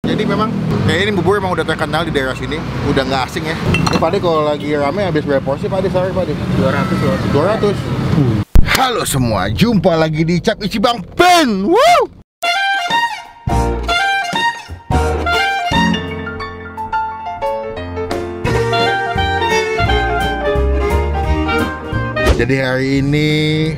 Jadi memang kayak ini bubur emang udah terkenal di daerah sini, udah nggak asing ya. Ini Pak De kalau lagi rame habis berapa porsi Pak De? Sorry Pak De. 200. Halo semua, jumpa lagi di Cap Isi Bang Pen. Woo! Jadi hari ini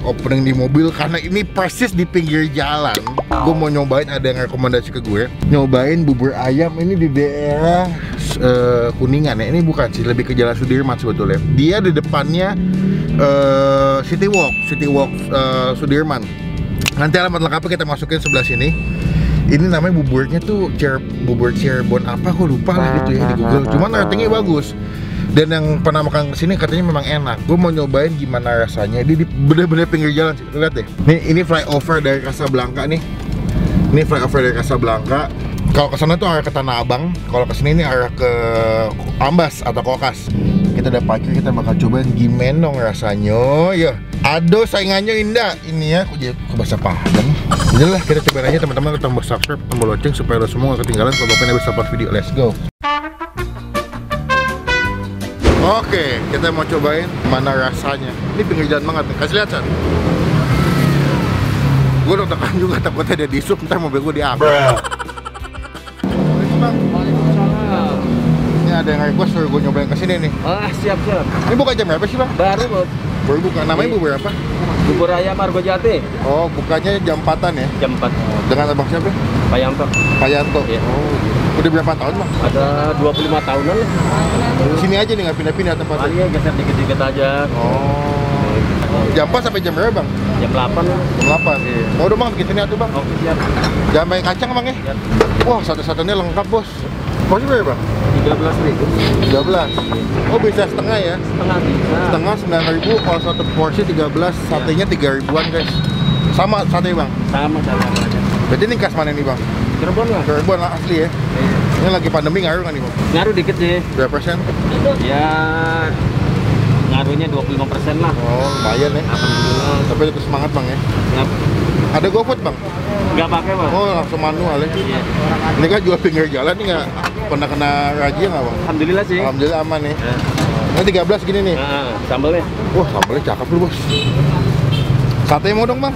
opening di mobil karena ini persis di pinggir jalan. Gue mau nyobain, ada yang rekomendasi ke gue nyobain bubur ayam ini di daerah Kuningan ya. Ini bukan sih, lebih ke Jalan Sudirman sebetulnya. Dia di depannya City Walk Sudirman. Nanti alamat lengkapnya kita masukin sebelah sini. Ini namanya buburnya tuh bubur Cirebon apa, aku lupa lah gitu ya di Google. Cuman ratingnya bagus. Dan yang pernah makan kesini katanya memang enak. Gue mau nyobain gimana rasanya. Dia di bener-bener pinggir jalan sih. Lihat deh. Ini flyover dari Casablanca nih. Ini flyover dari Casablanca. Kalau ke sana tuh arah ke Tanah Abang. Kalau ke sini ini arah ke Ambas atau Kokas. Kita udah parkir, kita bakal cobain gimana rasanya. Ya. Aduh, saingannya indah. Ini ya, aku jadi bahasa Padang. Inilah kita cobain aja teman-teman. Tombol subscribe, tombol lonceng supaya lo semua gak ketinggalan kalau Bapak bisa dapat video. Let's go. Oke, kita mau cobain mana rasanya. Ini pinggir jalan banget nih, kasih lihat San. Gue udah tekan juga, takutnya ada di sub, ntar mobil gue diambil. Ini ada yang request suruh gue nyobain kesini nih. Siap. Ini buka jam berapa sih Bang? Baru buka, namanya bubur apa? bubur ayam Argo Jati. Oh, bukanya jam 4-an ya? Jam 4. Dengan abang siapa? Pak Yanto. Pak Yanto? Iya. Oh, udah berapa tahun Bang? Ada 25 tahunan lah. Sini aja nih, nggak pindah-pindah tempatnya? Iya, geser dikit-dikit aja. Oh. Jam 4 sampai jam berapa Bang? Jam 8 lah. Jam 8? Iya. Mau dong Bang, bikin sini atuh Bang. Oke, siap. Jangan banyak kacang Bang ya? Siap. Wah, satu-satunya lengkap bos. Porsi berapa Bang? 13.000. 13. Oh, bisa setengah ya? Setengah bisa. Setengah 9.000, kalau satu porsi 13, satenya 3.000-an guys. Sama sate Bang? Sama. Berarti ini khas mana nih Bang? Cirebon lah. Cirebon lah asli ya? Iya. Ini lagi pandemi ngaruh nggak nih Bang? Ngaruh dikit sih. Berapa persen? Ya, ngaruhnya 25% lah. Oh, lumayan ya. Alhamdulillah. Tapi tetap semangat Bang ya? Nggak, Ada GoFood Bang? nggak pakai Bang. Oh, langsung manual ya? Iya. Ini kan jual pinggir jalan nih, nggak pernah kena razia nggak Bang? Alhamdulillah sih. Alhamdulillah aman ya? Ya. Ini 13 gini nih? Nah, sambalnya. Wah, sambalnya cakep lu bos. Sate mau dong Bang?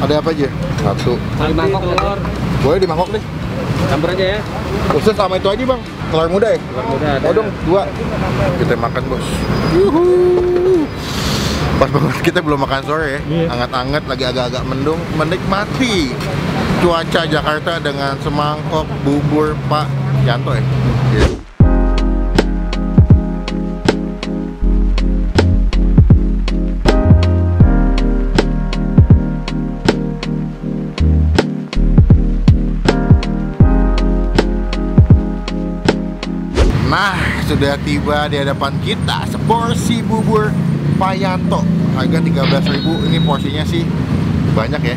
Ada apa aja? Satu. Mangkok telur. Boleh di mangkok deh. Campur aja ya. Khusus sama itu aja Bang. Telur muda ya? Telur muda ada. Mau dong, 2. Kita makan bos. Yuhu. Pas banget kita belum makan sore ya. Anget-anget, lagi agak-agak mendung. Menikmati cuaca Jakarta dengan semangkok bubur Pak Yanto ya. Yeah. Nah, sudah tiba di hadapan kita seporsi bubur Pak Yanto. Harga 13.000. Ini porsinya sih banyak ya.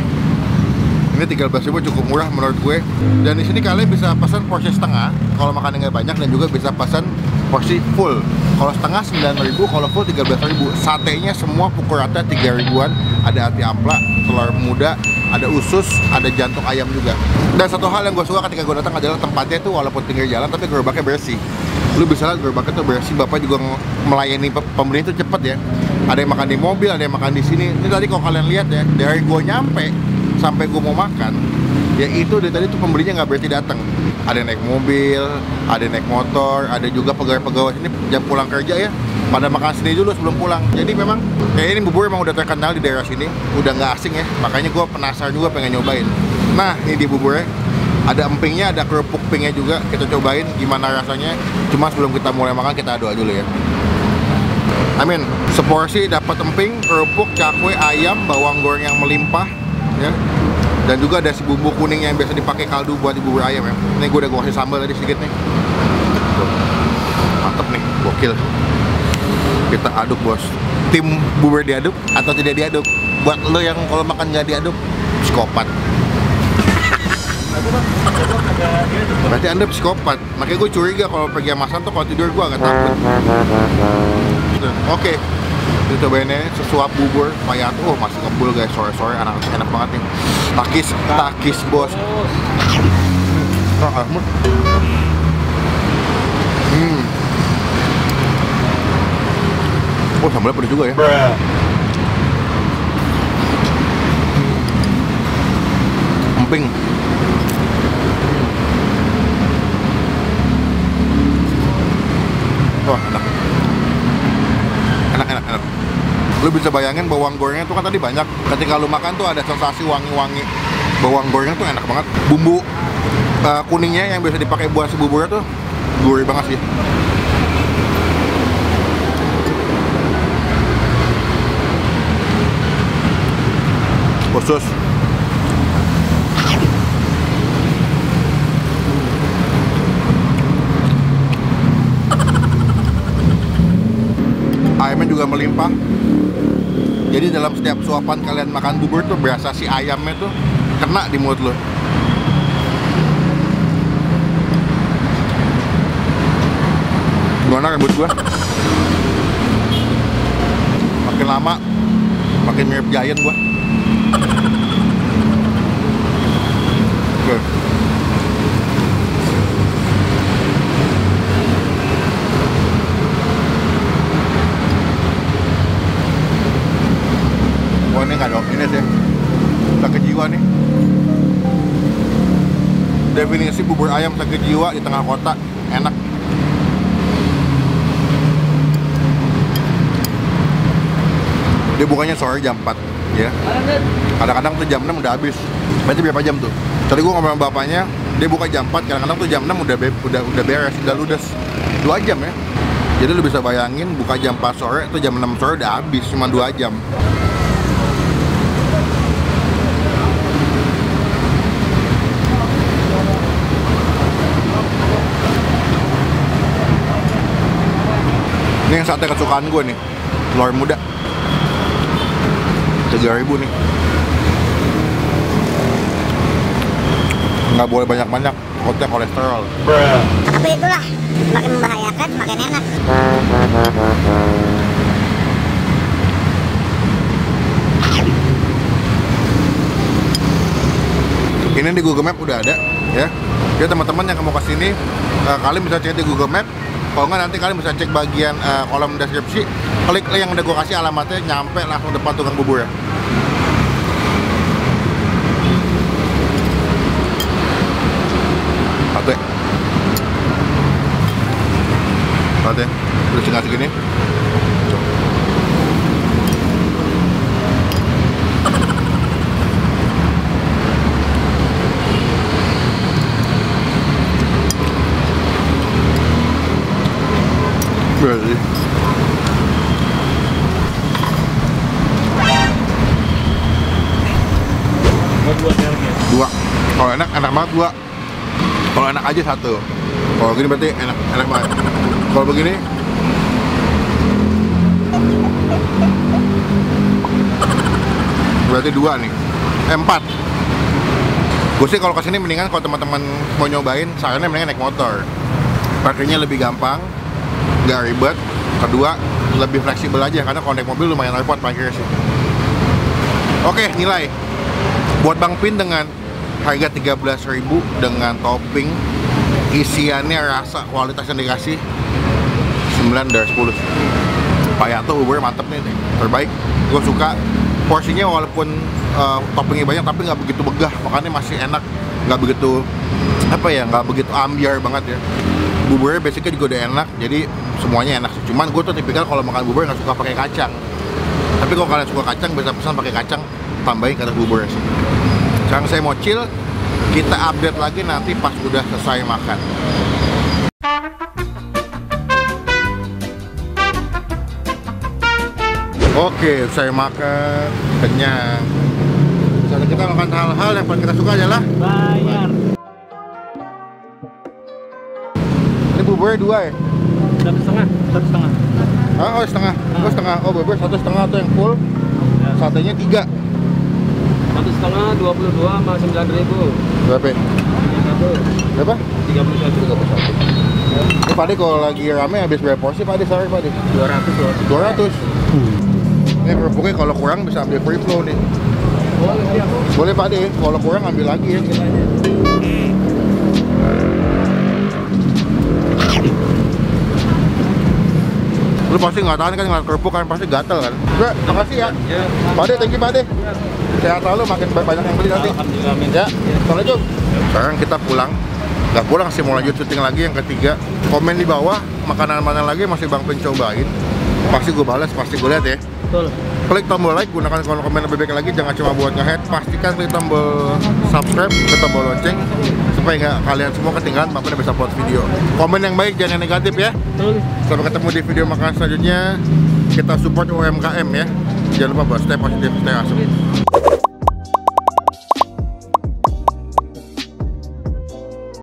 Ini 13.000 cukup murah menurut gue. Dan di sini kalian bisa pesan porsi setengah kalau makannya nggak banyak, dan juga bisa pesan porsi full. Kalau setengah 9.000, kalau full 13.000. Satenya semua pukul rata 3.000-an. Ada ati ampla, telur muda, ada usus, ada jantung ayam juga. Dan satu hal yang gue suka ketika gue datang adalah tempatnya tuh walaupun pinggir jalan tapi gerobaknya bersih. Lu bisa lihat gerobaknya tuh bersih, bapak juga melayani pembeli itu cepet ya. Ada yang makan di mobil, ada yang makan di sini. Ini tadi kalau kalian lihat ya, dari gue nyampe sampai gue mau makan, ya itu dari tadi tuh pembelinya nggak berhenti datang. Ada yang naik mobil, ada yang naik motor, ada juga pegawai-pegawai ini jam pulang kerja ya, pada makan sini dulu sebelum pulang. Jadi memang kayak ini bubur emang udah terkenal di daerah sini, udah nggak asing ya. Makanya gue penasaran juga pengen nyobain. Nah, ini di buburnya. Ada empingnya, ada kerupuk pingnya juga. Kita cobain gimana rasanya. Cuma sebelum kita mulai makan, kita doa dulu ya. Amin. Seporsi dapat emping, kerupuk, cakwe, ayam, bawang goreng yang melimpah ya. Dan juga ada si bumbu kuning yang biasa dipakai kaldu buat di bubur ayam ya. Ini gue udah kasih sambal tadi sedikit nih. Mantep nih, gokil. Kita aduk bos. Tim bubur diaduk atau tidak diaduk? Buat lo yang kalau makan nggak diaduk, psikopat. Berarti Anda psikopat. Makanya gue curiga kalau pergi sama Santo, kalau tidur gue agak takut. Oke, kita cobain ya sesuap bubur Pak Yanto. Oh, masih ngebul guys, sore-sore anak enak banget nih. Takis bos. Mahmud. Oh, sambalnya pedas juga ya. Emping. Wah, enak. Enak. Lu bisa bayangin bawang gorengnya tuh kan tadi banyak. Ketika lu makan tuh ada sensasi wangi-wangi. Bawang gorengnya tuh enak banget. Bumbu kuningnya yang biasa dipakai buat si buburnya tuh gurih banget sih. Khusus ayamnya juga melimpah. Jadi dalam setiap suapan kalian makan bubur tuh berasa si ayamnya tuh kena di mulut lo. Gimana rambut gua? Makin lama makin mirip Giant gua. Oke. Oh, ini nggak dong, ini sih sakit jiwa nih. Definisi bubur ayam sakit jiwa di tengah kota, enak. Dia bukannya sore jam 4 ya. Kadang-kadang tuh jam 6 udah habis. Berarti berapa jam tuh? Tadi gua ngomong sama bapaknya, dia buka jam 4, kadang-kadang tuh jam 6 udah beres, udah ludes. 2 jam ya. Jadi lu bisa bayangin buka jam 4 sore tuh jam 6 sore udah habis, cuma 2 jam. Ini yang sate kesukaan gue nih, telur muda 3.000 nih. Nggak boleh banyak-banyak, takutnya kolesterol. Tapi itulah, makin membahayakan, makin enak. Ini di Google Map udah ada ya. Jadi teman-teman yang mau kesini, kalian bisa cek di Google Map. Kalau nggak nanti kalian bisa cek bagian kolom deskripsi, klik link yang udah gue kasih alamatnya, nyampe langsung depan tukang bubur ya. Sate udah setengah segini. Berarti dua. Kalau enak banget dua. Kalau enak aja 1. Kalau gini berarti enak banget. Kalau begini berarti 2 nih. 4. Gue sih kalau kesini mendingan kalau teman-teman mau nyobain, sarannya mendingan naik motor. Parkirnya lebih gampang, nggak ribet. Kedua, lebih fleksibel aja karena kalau naik mobil lumayan repot parkirnya sih. Oke, nilai buat Bang Pin dengan harga 13.000 dengan topping, isiannya, rasa, kualitas yang dikasih 9/10. Payato bubur mantep nih, terbaik. Gue suka porsinya walaupun toppingnya banyak tapi nggak begitu begah, makanya masih enak, nggak begitu nggak begitu ambiar banget ya. Buburnya basicnya juga udah enak, jadi semuanya enak sih. Cuman gue tuh tipikal kalau makan bubur nggak suka pakai kacang. Tapi kalau kalian suka kacang, bisa pesan pakai kacang, tambahin ke atas buburnya sih. Sekarang saya mau chill, kita update lagi nanti pas udah selesai makan. Oke, saya makan, kenyang. Saat kita makan hal-hal yang paling kita suka adalah Bayar. ini buburnya 2 ya? 1,5. Oh, setengah. Oh, setengah. Oh, bubur 1,5 tuh yang full. Ya. Satenya 3. 1,5 22 sama 9.000. Berapa? Berapa? 31. Ini Pak De kalau lagi rame habis berapa porsi Pak De? Sorry Pak De. 200 loh. 200. Ini kerupuknya kalau kurang bisa ambil free flow nih. Boleh siap. Boleh Pak De, kalau kurang ambil lagi ya. Lu pasti nggak tahan kan ngeliat kerupuk kan, pasti gatel kan. Udah, makasih ya. Ya. Pak De, thank you Pak De. Sehat selalu, makin banyak yang beli nanti. Alhamdulillah, amin. Ya, Assalamualaikum. Sekarang kita pulang. Nggak pulang sih, mau lanjut syuting lagi yang ketiga. Komen di bawah, makanan mana lagi masih Bang Pen cobain. Pasti gue balas, pasti gue lihat ya. Betul. Klik tombol like, gunakan kolom komen lebih baik lagi. Jangan cuma buat nge-head, pastikan klik tombol subscribe, klik tombol lonceng supaya nggak kalian semua ketinggalan Bang Pen bisa upload video. Komen yang baik, jangan yang negatif ya. Betul. Sampai ketemu di video makanan selanjutnya. Kita support UMKM ya. Jangan lupa buat stay positif, stay awesome.